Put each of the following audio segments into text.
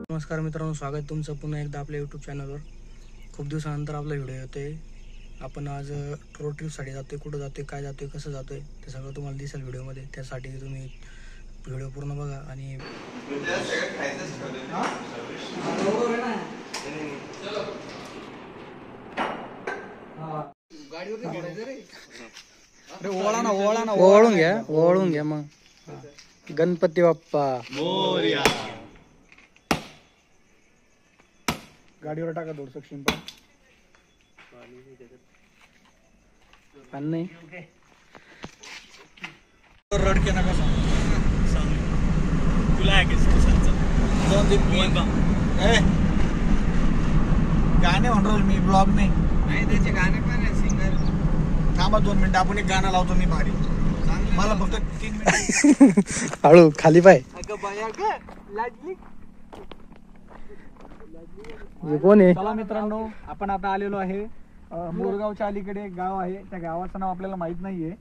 नमस्कार मित्रांनो, स्वागत तुमचं पुन्हा एकदा आपल्या यूट्यूब चॅनलवर. खूप दिवसानंतर आपला व्हिडिओ येतोय. आपण आज रोड ट्रिपसाठी जातोय. कुठं जातोय, काय जातोय, कसं जातोय ते सगळं तुम्हाला दिसेल व्हिडिओमध्ये. त्यासाठी तुम्ही व्हिडिओ पूर्ण बघा. आणि ओवाळून घ्या मग. गणपती बाप्पा मोरया. गाडीवर टाका थोडं शिंपा. नाही रडके नका सांग. तुला गाणे म्हणतो मी, ब्लॉग नाही त्याचे गाणे पण आहे. सिंगर थांबा 2 मिनिटं, आपण एक गाणं लावतो मी भारी. मला फक्त 3 मिनिट हळू खाली पाय. कोण आहे? चला मित्रांनो, आपण आता आलेलो आहे मोरगावच्या अलीकडे एक गाव आहे. त्या गावाचं नाव आपल्याला माहित नाहीये,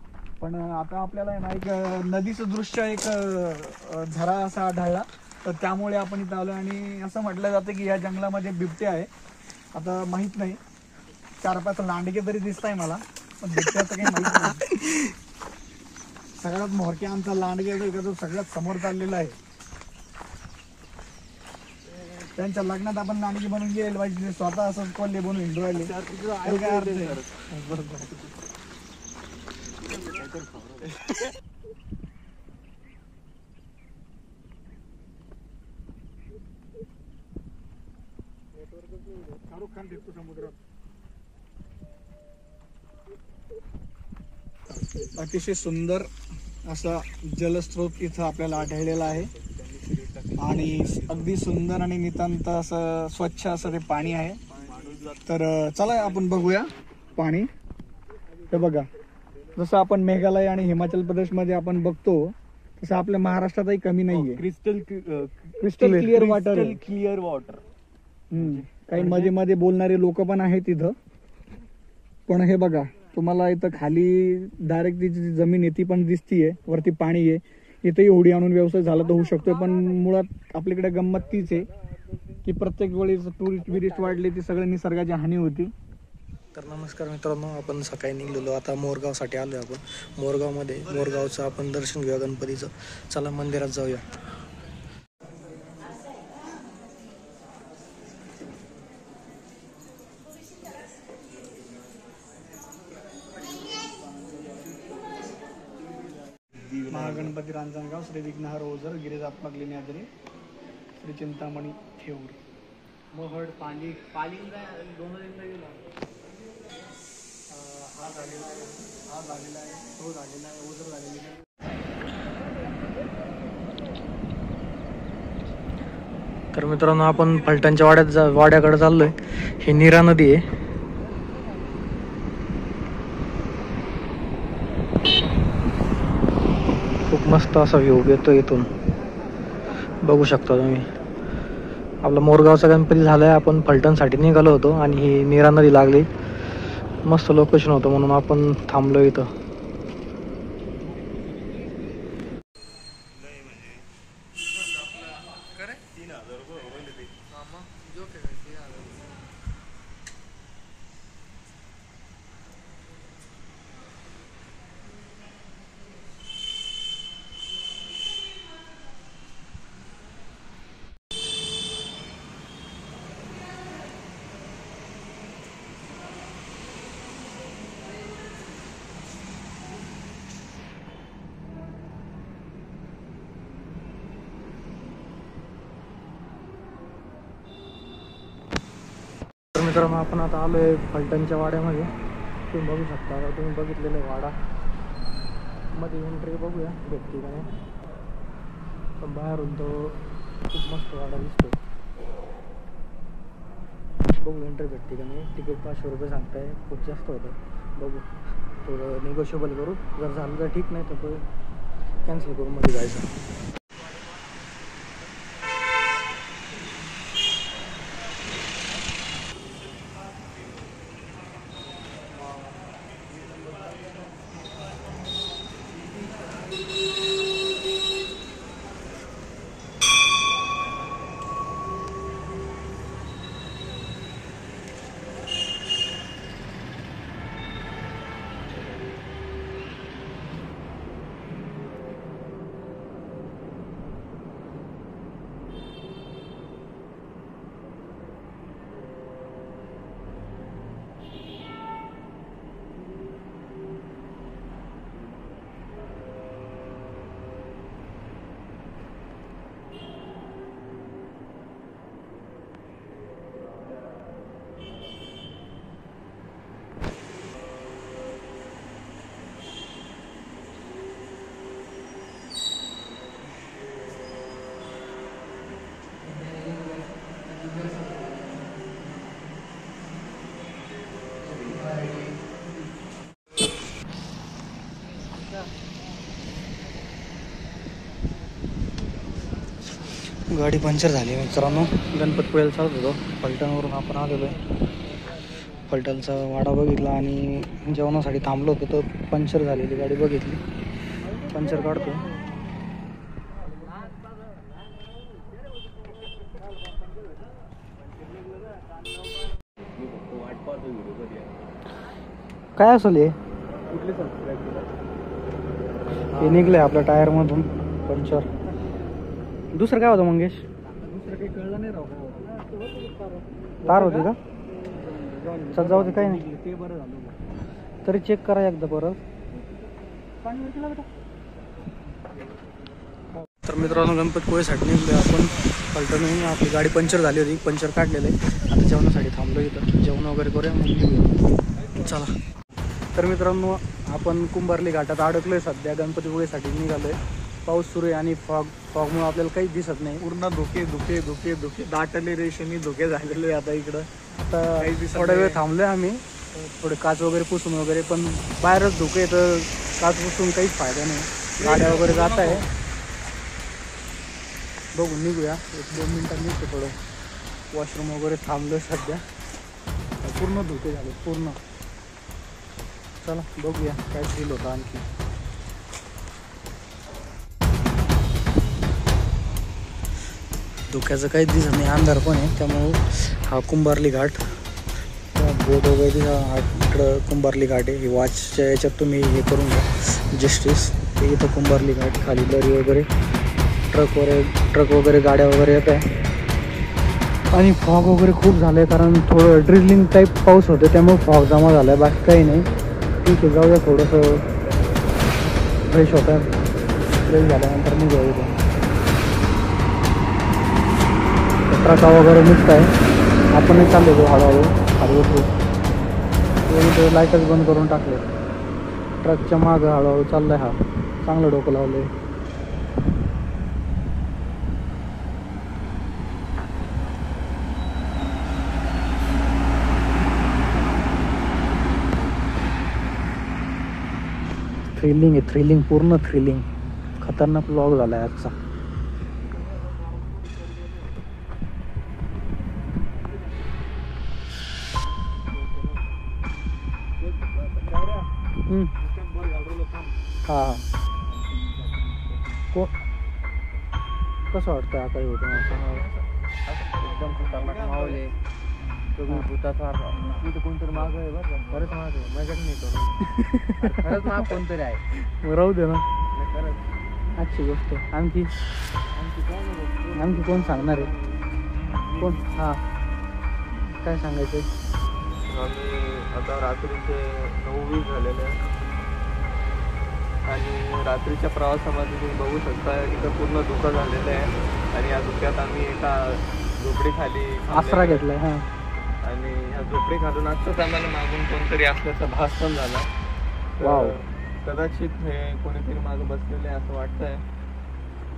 पण आता आपल्याला ना एक नदीचं दृश्य, एक झरा असा आढळला. तर त्यामुळे आपण इथं आलो. आणि असं म्हटलं जातं की या जंगलामध्ये बिबटे आहे. आता माहित नाही, 4-5 लांडगे तरी दिसत आहे मला, पण बिबट्याचं काही माहित नाही. सगळ्यात मोरक्या आमचा लांडगे जो सगळ्यात समोर चाललेला आहे. त्यांच्या लग्नात आपण लांडगी बनवून गेले पाहिजे. स्वतः असं कोल्हे बनवून हिंडू राहिले. काय अर्थ आहे? शाहरुख खान दिसतो समुद्रात. अतिशय सुंदर असा जलस्रोत इथं आपल्याला आढळलेला आहे. आणि अगदी सुंदर आणि नितांत असं स्वच्छ असं ते पाणी आहे. तर चला आपण बघूया पाणी. हे बघा, जसं आपण मेघालय आणि हिमाचल प्रदेश मध्ये आपण बघतो, तसं आपल्या महाराष्ट्रातही कमी नाहीये. Crystal clear water. Clear water. काही मध्ये मध्ये बोलणारे लोक पण आहेत तिथं. पण हे बघा, तुम्हाला इथं खाली डायरेक्ट तिची जमीन आहे ती पण दिसतीये, वरती पाणी आहे. इथेही होडी आणून व्यवसाय झाला तर होऊ शकतोय. पण मुळात आपल्याकडे गंमत तीच आहे की प्रत्येक वेळी टुरिस्ट वाढले ती सगळ्या निसर्गाची हानी होती. तर नमस्कार मित्रांनो, आपण सकाळी निघलेलो. आता मोरगावसाठी आलोय आपण. मोरगावचं आपण दर्शन घेऊया गणपतीचं. चला मंदिरात जाऊया. महागणपती रांजणगाव, श्री विघ्नहर ओझर, गिरिजात्मक लेण्याद्री, श्री चिंतामणी ठेऊर, महड, पाली दोनदा गेला. हा झालेला आहे, तो झालेला आहे, ओझर झालेली आहे. तर मित्रांनो, आपण फलटणच्या वाड्याकडे चाललोय. ही नीरा नदी आहे. खूप मस्त असा व्ह्यू येतो इथून, बघू शकता तुम्ही. आपला मोरगावचा गणपती झालाय. आपण फलटणसाठी निघालो होतो आणि ही नीरा नदी लागली. मस्त लोकेशन होतं म्हणून आपण थांबलो इथं. मित्रांनो, आपण आता आलोय फलटणच्या वाड्यामध्ये. तुम्ही बघू शकता, तुम्ही बघितलेलं आहे वाडा. मध्ये एंट्री बघूया भेटते का नाही. पण बाहेरून तो खूप मस्त वाडा दिसतो. बघू एंट्री भेटते का नाही. तिकीट 500 रुपये सांगताय, खूप जास्त होतं. बघू, थोडं निगोशिएबल करू. जर झालं तर ठीक, नाही तर कॅन्सल करून मध्ये जायचं. गाडी पंक्चर झाली मित्रांनो. गणपतपुळ्याला चालत होतो, फलटणवरून आपण आलेलो आहे. फलटणचा वाडा बघितला आणि जेवणासाठी थांबलो होतो, तर पंक्चर झालेली गाडी बघितली, पंक्चर काढतो. काय असेल हे निघलंय आपल्या टायर मधून पंक्चर. दुसरं काय होतं मंगेश? दुसरं काही कळलं नाही राव. तार होती का? चल जाऊ दे, काही नाही, ते बरं झालं. तरी चेक करा एकदा परत. तर मित्रांनो गणपतपुळेसाठी निघलो आपण फलटण. आपली गाडी पंक्चर झाली होती, पंक्चर काढलेलं आहे. आता जेवणासाठी थांबलो इथं, जेवण वगैरे करूया मग निघूया. चला. तर मित्रांनो आपण कुंभारली घाटात अडकलोय सध्या, गणपतीपुळेसाठी निघालोय. पाऊस सुरू आहे आणि फॉगमुळे आपल्याला काहीच दिसत नाही. पूर्ण धुके धुके धुके धुके दाटले रेषेने धुके झालेले आता इकडं. आता थोडा वेळ थांबलोय आम्ही, थोडे काच वगैरे पुसून वगैरे, पण बाहेरच धुके तर काच पुसून काहीच फायदा नाही. गाड्या वगैरे जात आहे, बघून निघूया. 1-2 मिनिटात निघतो. थोडं वॉशरूम वगैरे थांबलोय सध्या, पूर्ण धुके झाले पूर्ण. चला बघूया काय फील होतं आणखी. धुक्याचं काहीच दिसत नाही, अंधार पण आहे. त्यामुळं हा कुंभारली घाट, बोट वगैरे हा इकडं कुंभारली घाट आहे. ही वॉचच्या याच्यात तुम्ही हे करून घ्या जस्टिस. ते इथं कुंभारली घाट, खाली दरी वगैरे, ट्रक वगैरे गाड्या वगैरे येत आहे. आणि फॉग वगैरे खूप झालं आहे, कारण थोडं ड्रिझलिंग टाईप पाऊस होते, त्यामुळे फॉग जमा झाला आहे, बाकी काही नाही. ठीक आहे, जाऊया. थोडंसं फ्रेश होत आहे, फ्रेश झाल्यानंतर निघूया इथं. ट्रका वगैरे निघत आहे, आपणही चाललो हळूहळू हळूहळू. ते लाईटच बंद करून टाकले, ट्रकच्या मागं हळूहळू चाललाय. हा चांगलं डोकं लावलं आहे. थ्रिलिंग आहे, थ्रिलिंग, पूर्ण थ्रिलिंग. खतरनाक व्लॉग झाला आहे आजचा. हा कसं वाटतं आता होतं एकदम खतरनाक माहोल आहे. तुम्ही भूताचा तिथं कोणतरी मागं आहे बरं का, खरंच मागं आहे, मजाक नाही करू. खरंच माग कोणतरी आहे, राहू दे ना. खरंच आजची गोष्ट. आणखी कोण सांगणार आहे? कोण? हां काय सांगायचं? आम्ही आता रात्रीचे 9:20 झालेले आहे आणि रात्रीच्या प्रवासामध्ये तुम्ही बघू शकता इथं पूर्ण धुकं झालेलं आहे. आणि या धुक्यात आम्ही एका झोपडीखाली आसरा घेतलाय. हां. आणि ह्या झोपडी खालून आजच आम्हाला मागून कोणतरी असल्याचा भास पण झाला. वाव. कदाचित हे कोणीतरी मागं बसलेलं आहे असं वाटतंय.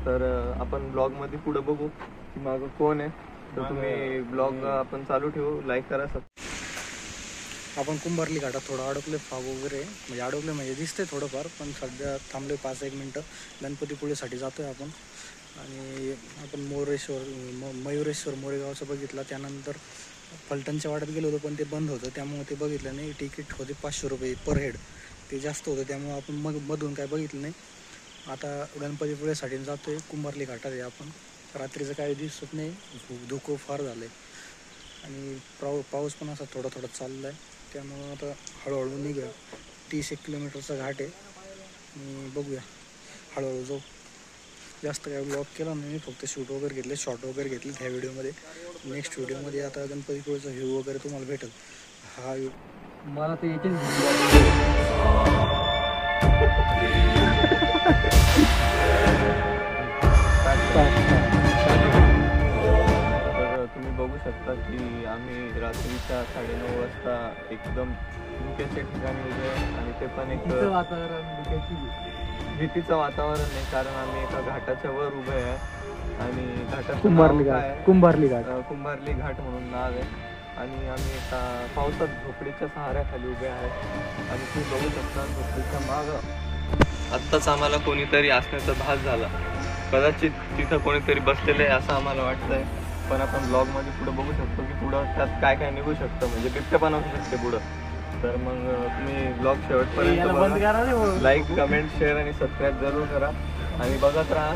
तर आपण ब्लॉगमध्ये पुढे बघू की मागं कोण आहे. तर तुम्ही ब्लॉग आपण चालू ठेवू, लाईक करा. आपण कुंभारली घाटात थोडं अडकले, फॉग वगैरे म्हणजे अडकले म्हणजे दिसतंय थोडंफार, पण सध्या थांबले 5-1 मिनटं. गणपतीपुळेसाठी जातोय आपण. आणि आपण मयुरेश्वर मोरेगावचं बघितलं. त्यानंतर फलटणच्या वाड्यात गेलो होतो, पण ते बंद होतं, त्यामुळे ते बघितलं नाही. तिकीट होते 500 रुपये पर हेड, ते जास्त होतं, त्यामुळे आपण मधून काय बघितलं नाही. आता गणपतीपुळेसाठी जातोय. कुंभारली घाटात आहे आपण. रात्रीचं काही दिसत नाही, धुकं फार झालं आहे आणि पाऊस पण असा थोडा थोडा चालला आहे. त्यामुळं आता हळूहळू निघूया. 30-1 किलोमीटरचा घाट आहे. बघूया, हळूहळू जाऊ. जास्त काय ब्लॉग केला नाही, फक्त शूट वगैरे घेतले, शॉर्ट वगैरे घेतले ह्या व्हिडिओमध्ये. नेक्स्ट व्हिडिओमध्ये आता गणपतीपुळेचा व्ह्यू वगैरे तुम्हाला भेटेल. हा मला ते तुम्ही बघू शकता की आम्ही रात्रीच्या 9:30 वाजता एकदम धुक्याच्या ठिकाणी उभे आहे. आणि ते पण एक भीतीचं वातावरण आहे, कारण आम्ही एका घाटाच्या वर उभे आहे. आणि घाटाचं कुंभारली घाट म्हणून नाव आहे. आणि आम्ही एका पावसात झोपडीच्या सहाऱ्याखाली उभे आहे. आणि तुम्ही बघू शकता झोपडीच्या मागं आत्ताच आम्हाला कोणीतरी असण्याचा भास झाला. कदाचित तिथं कोणीतरी बसलेलं आहे असं आम्हाला वाटतंय. पण आपण ब्लॉग मध्ये पुढे बघू शकतो की पुढं त्यात काय काय निघू शकतं, म्हणजे बिबट्या पण असू शकते पुढं. तर मग तुम्ही ब्लॉग शेवटपर्यंत बघा. लाईक, कमेंट, शेअर आणि सबस्क्राईब जरूर करा आणि बघत राहा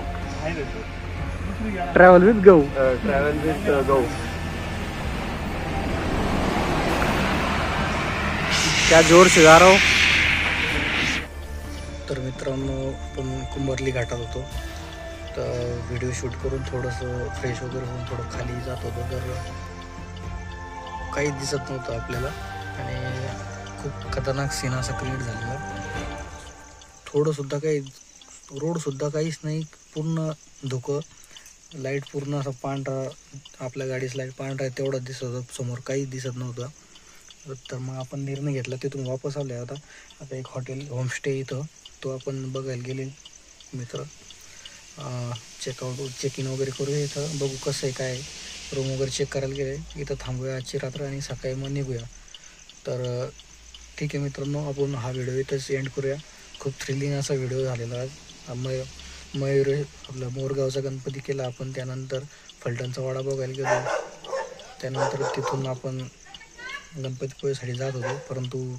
ट्रॅव्हल विथ गहू. ट्रॅव्हल विथ गो. क्या जोर से जा रहा हो. तर मित्रांनो आपण कुंभारली घाटात होतो. तर व्हिडिओ शूट करून थोडंसं फ्रेश वगैरे होऊन थोडं खाली जात होतो. तर काहीच दिसत नव्हतं आपल्याला आणि खूप खतरनाक सीन असा क्रिएट झालेला. थोडंसुद्धा काही रोडसुद्धा काहीच नाही, पूर्ण धुकं. लाईट पूर्ण असं पांढरा, आपल्या गाडीच लाईट पांढरा आहे तेवढं दिसत होतं, समोर काहीच दिसत नव्हतं. तर मग आपण निर्णय घेतला, तिथून वापस आलो आहे. आता एक हॉटेल होमस्टे इथं, तो आपण बघायला गेले मित्र. चेक इन वगैरे करूया, इथं बघू कसं आहे काय. रूम वगैरे चेक करायला गेले, इथं थांबूया आजची रात्र आणि सकाळी मग निघूया. तर ठीक आहे मित्रांनो, आपण हा व्हिडिओ इथंच एंड करूया. खूप थ्रिलिंग असा व्हिडिओ झालेला आज. मयूर आपला मोरगावचा गणपती केला आपण, त्यानंतर फलटणचा वाडा बघायला गेलो, त्यानंतर तिथून आपण गणपतीपुळेसाठी जात होतो. परंतु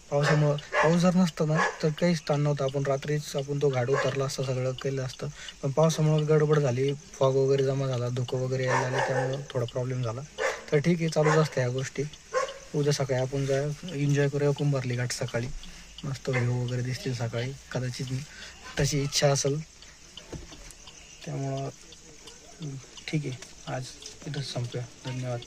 पावसामुळं, पाऊस जर नसता ना तर काहीच ताण नव्हतं, आपण रात्रीच आपण तो घाट उतरला असता, सगळं केलं असतं. पण पावसामुळं गडबड झाली, फॉग वगैरे जमा झाला, धुकं वगैरे यायला आले, त्यामुळं थोडा प्रॉब्लेम झाला. तर ठीक आहे, चालूच असतं ह्या गोष्टी. उद्या सकाळी आपण एन्जॉय करूया कुंभारली घाट सकाळी. मस्त व्ह्यू वगैरे दिसतील सकाळी, कदाचित तशी इच्छा असेल. त्यामुळं ठीक आहे, आज इथंच संपूया. धन्यवाद.